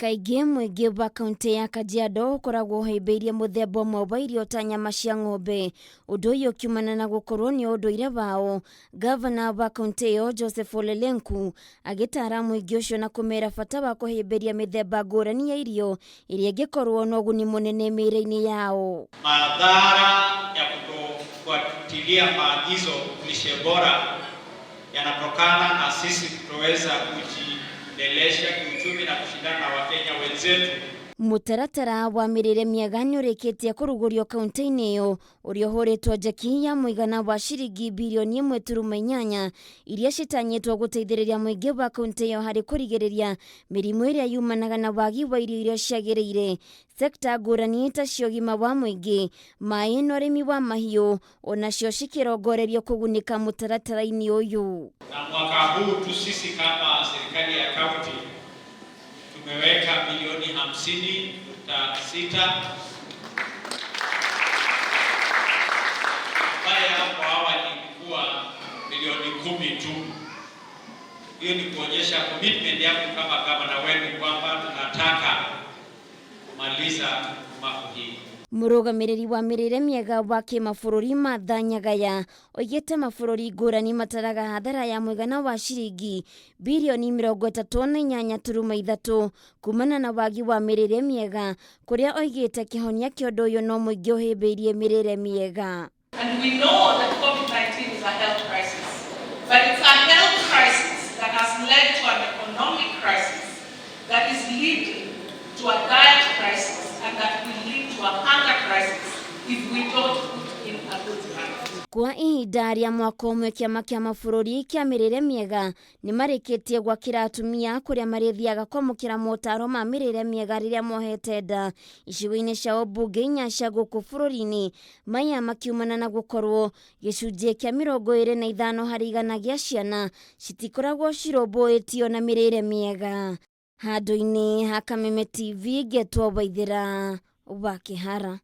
Kaingĩ mũingĩ wa kaunti ya Kajiado ũkoragwo ũhĩmbĩirie mũthemba ũmwe wa irio ta nyama cia ng'ombe. Ũndũ ũyũ ũkiumana na gũkorwo nĩ ũndũire wao. Gavana wa kaunti ĩyo Joseph Ole Lenku agĩtaara mũingĩ ũcio na kũmera bata wa kũhĩmbĩria mĩthemba ngũrani ya irio ĩrĩa ĩngĩkorwo na ũguni mũnene mĩĩrĩ-inĩ yao. Madhara ya kutofuatilia maagizo lishe bora yanatokana na sisi kutoweza kujiendelesha kiuchumi na kushindana na Wakenya wenzetu. Mũtaratara wa mĩrĩre mĩega nĩ ũrĩkĩtie kũrugũrio kaunti-inĩ ĩyo ũrĩa ũhũrĩtwo njeki ya mũigana wa ciringi birioni 1.8 iria citanyĩtwo gũteithĩrĩria mũingĩ wa kaunti ĩyo harĩ kũrigĩrĩria mĩrimũ ĩrĩa yumanaga na wagi wa irio iria ciagĩrĩire. Sekta ngũrani ta cia ũgima wa mũingĩ, maĩ na ũrĩmi wa mahiũ onacio cikĩrongorerio kũgunĩka mũtaratara-inĩ ũyũ. Na mwaka huu tu sisi kama serikali ya kaunti tumeweka milioni 50.6 ambaye hapo awali ilikuwa milioni 10 tu. Hiyo ni kuonyesha commitment yangu kama gavana wenu kwamba tunataka kumaliza mambo hii. Mũrũgamĩrĩri wa mĩrĩre mĩega wa kĩmabũrũri Martha Nyagaya oigĩte mabũrũri ngũrani mataraga hathara ya mũigana wa ciringi birioni 38.3 kumana na wagi wa mĩrĩre mĩega, kũrĩa oigĩte kĩhonia kĩa ũndũ ũyũ no mũingĩ ũhĩmbĩirie mĩrĩre mĩega. And we know that COVID-19 is a health crisis, but it's a health crisis that has led to an economic crisis that is leading to a diet crisis and that will lead to a hunger crisis if we don't put in a good plan. Kwa ihinda rĩa mwaka ũmwe kĩama kĩa mabũrũri kĩa mĩrĩre mĩega nĩ marĩkĩtie gwakĩra atumia kũrĩa marĩthiaga kwamũkĩra motaro ma mĩrĩre mĩega rĩrĩa mohete nda icigo-inĩ cia ũmbunge 4 cia gũkũ bũrũri-inĩ, maya makiumana na gũkorwo gĩcunjĩ kĩa 25 harĩ 100 gĩa ciana citikoragwo cirũmbũĩtio na mĩrĩre mĩega. Handũ-inĩ ha Kameme TV, Getwo Waithĩra wa Kĩhara.